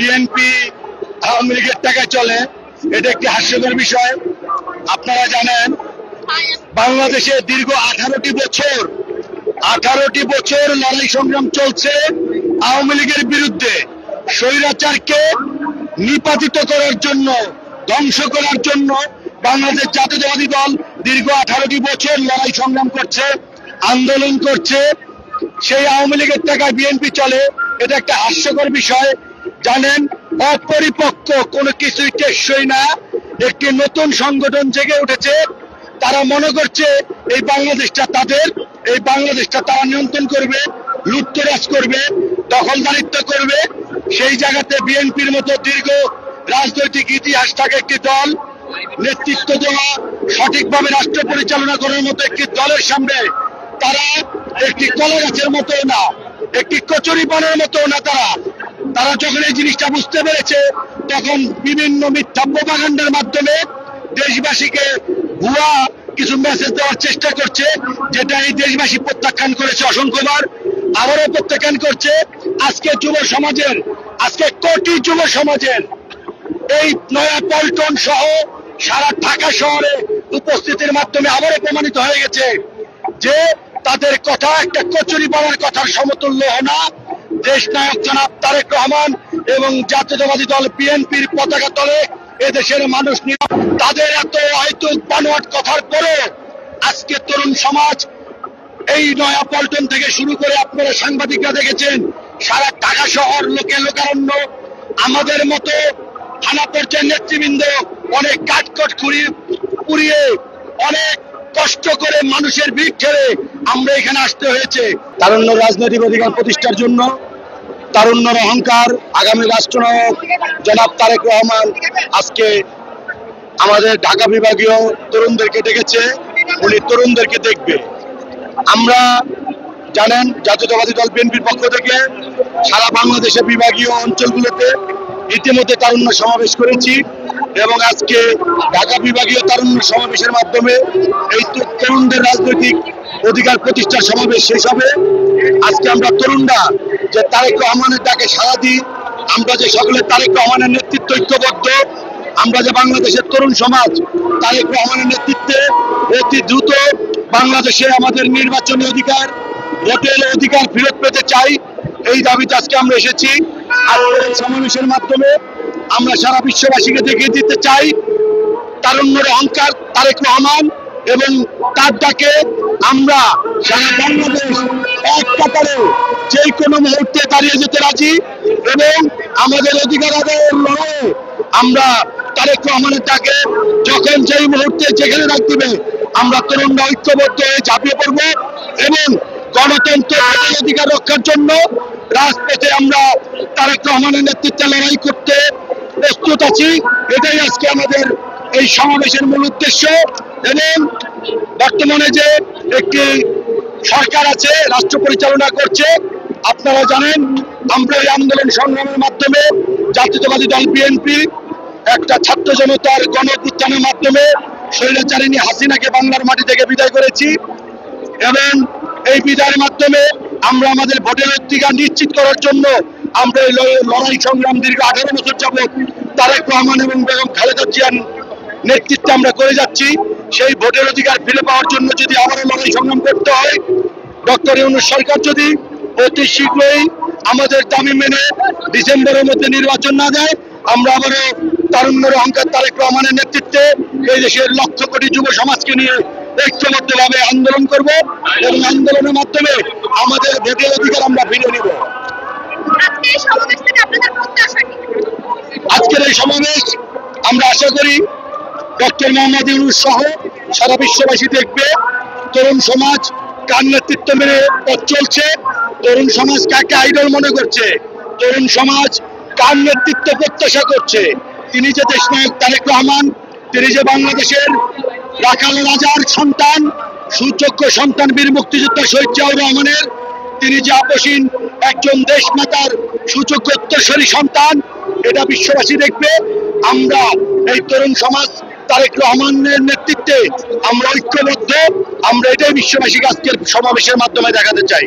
BNP Awami লীগের টাকায় চলে, এটা একটি হাস্যকর বিষয়। আপনারা জানেন বাংলাদেশে দীর্ঘ 18টি বছর লড়াই সংগ্রাম চলছে আওয়ামী লীগের বিরুদ্ধে। স্বৈরাচারকে নিপাতিত করার জন্য, ধ্বংস করার জন্য বাংলাদেশ জাতীয়তাবাদী দল দীর্ঘ 18টি বছর লড়াই সংগ্রাম করছে, আন্দোলন করছে। সেই আওয়ামী লীগের টাকায় বিএনপি চলে, এটা একটা হাস্যকর বিষয়। জানেন, অপরিপক্ক কোনো কিছুই টেকসই না। একটি নতুন সংগঠন জেগে উঠেছে, তারা মনে করছে এই বাংলাদেশটা তাদের, এই বাংলাদেশটা তারা নিয়ন্ত্রণ করবে, লুটতরাজ করবে, দখলদারিত্ব করবে। সেই জায়গাতে বিএনপির মতো দীর্ঘ রাজনৈতিক ইতিহাস থাকে একটি দল, নেতৃত্ব দেওয়া, সঠিকভাবে রাষ্ট্র পরিচালনা করার মতো একটি দলের সামনে তারা একটি কলা গাছের মতো না, একটি কচুরি পানের মতো না। তারা যখন এই জিনিসটা বুঝতে পেরেছে, তখন বিভিন্ন মিথ্যা প্রপাগান্ডার মাধ্যমে দেশবাসীকে ভুয়া কিছু মেসেজ দেওয়ার চেষ্টা করছে, যেটা এই দেশবাসী প্রত্যাখ্যান করেছে অসংখ্যবার, আবারও প্রত্যাখ্যান করছে। আজকে যুব সমাজের, আজকে কোটি যুব সমাজের এই নয়াপল্টন সহ সারা ঢাকা শহরে উপস্থিতির মাধ্যমে আবারও প্রমাণিত হয়ে গেছে যে তাদের কথা একটা কচুরি পাড়ার কথার সমতুল্য না। দেশ নায়ক জনাব তারেক রহমান এবং জাতীয়তাবাদী দল বিএনপির পতাকা তলে এদেশের মানুষ তাদের এত অহেতুক বানোয়াট কথার পরে আজকে তরুণ সমাজ এই নয়াপল্টন থেকে শুরু করে আপনারা সাংবাদিকরা দেখেছেন, সারা ঢাকা শহর লোকে লোকারণ্য, আমাদের মতো থানা পর্যায়ের নেতৃবৃন্দ অনেক কাঠকট পুড়িয়ে অনেক কষ্ট করে মানুষের ভিড় ঠেলে আমরা এখানে আসতে হয়েছে তারুণ্য রাজনৈতিক অধিকার প্রতিষ্ঠার জন্য। তারুণ্যের অহংকার আগামী রাষ্ট্রনায়ক জনাব তারেক রহমান আজকে আমাদের ঢাকা বিভাগীয় তরুণদেরকে ডেকেছে, উনি তরুণদেরকে দেখবে। আমরা জানেন জাতীয়তাবাদী দল বিএনপির পক্ষ থেকে সারা বাংলাদেশের বিভাগীয় অঞ্চলগুলোতে ইতিমধ্যে তারুণ্য সমাবেশ করেছি এবং আজকে ঢাকা বিভাগীয় তারুণ্য সমাবেশের মাধ্যমে এই তরুণদের রাজনৈতিক অধিকার প্রতিষ্ঠার সমাবেশ শেষ হবে। আজকে আমরা তরুণরা যে তারেক রহমানের ডাকে সাড়া দিই, আমরা যে সকলে তারেক রহমানের নেতৃত্ব ঐক্যবদ্ধ, আমরা যে বাংলাদেশের তরুণ সমাজ তারেক রহমানের নেতৃত্বে অতি দ্রুত বাংলাদেশে আমাদের নির্বাচনী অধিকার, ভোটের অধিকার ফেরত পেতে চাই, এই দাবিতে আজকে আমরা এসেছি। আর এই সমাবেশের মাধ্যমে আমরা সারা বিশ্ববাসীকে দেখিয়ে দিতে চাই তারুণ্যের অহংকার তারেক রহমান এবং তার ডাকে আমরা সারা বাংলাদেশ এক কাতারে যে কোনো মুহূর্তে দাঁড়িয়ে যেতে রাজি এবং আমাদের অধিকার আদায়ের লড়াইয়ে আমরা তারেক রহমানের ডাকে যখন যেই মুহূর্তে যেখানে ডাক দিবে আমরা তরুণরা ঐক্যবদ্ধ হয়ে ঝাঁপিয়ে পড়ব এবং গণতন্ত্র অধিকার রক্ষার জন্য রাজপথে আমরা তারেক রহমানের নেতৃত্বে লড়াই করতে প্রস্তুত আছি। এটাই আজকে আমাদের এই সমাবেশের মূল উদ্দেশ্য। এবং বর্তমানে যে একটি সরকার আছে, রাষ্ট্র পরিচালনা করছে, আপনারা জানেন আমরা এই আন্দোলন সংগ্রামের মাধ্যমে জাতীয়তাবাদী দল বিএনপি একটা ছাত্র জনতার গণ অভ্যুত্থানের মাধ্যমে স্বৈরাচারিণী হাসিনাকে বাংলার মাটি থেকে বিদায় করেছি এবং এই বিদায়ের মাধ্যমে আমরা আমাদের ভোটের অধিকার নিশ্চিত করার জন্য আমরা এই লড়াই সংগ্রাম দীর্ঘ 18 বছর যাবৎ তারেক রহমান এবং বেগম খালেদা জিয়ার নেতৃত্বে আমরা করে যাচ্ছি। সেই ভোটের অধিকার ফিরে পাওয়ার জন্য যদি আবারও লড়াই সংগ্রাম করতে হয়, ডক্টর ইউনূস সরকার যদি অতি শীঘ্রই আমাদের দাবি মেনে ডিসেম্বরের মধ্যে নির্বাচন না দেয়, আমরা আবারও তারুণ্যের অহংকার তারেক রহমানের নেতৃত্বে এই দেশের লক্ষ কোটি যুব সমাজকে নিয়ে ঐক্যবদ্ধভাবে আন্দোলন করব এবং আন্দোলনের মাধ্যমে আমাদের ভোটের অধিকার আমরা ফিরে নিব। আজকের এই সমাবেশ আমরা আশা করি ডক্টর মোহাম্মদ ইউনূস সহ সারা বিশ্ববাসী দেখবে তরুণ সমাজ কার নেতৃত্ব মেনে পথ চলছে, তরুণ সমাজ কাকে আইডল মনে করছে, তরুণ সমাজ কার নেতৃত্ব প্রত্যাশা করছে। তিনি যে দেশনায়ক তারেক রহমান, তিনি যে বাংলাদেশের রাখাল রাজার সন্তান, সুযোগ্য সন্তান বীর মুক্তিযোদ্ধা শহীদ জিয়াউর রহমানের, তিনি যে আপসীন একজন দেশমাতার সুযোগ্য উত্তরসূরি সন্তান, এটা বিশ্ববাসী দেখবে। আমরা এই তরুণ সমাজ তারেক রহমানের নেতৃত্বে আমরা ঐক্যবদ্ধ, আমরা এটাই বিশ্ববাসীকে আজকের সমাবেশের মাধ্যমে দেখাতে চাই।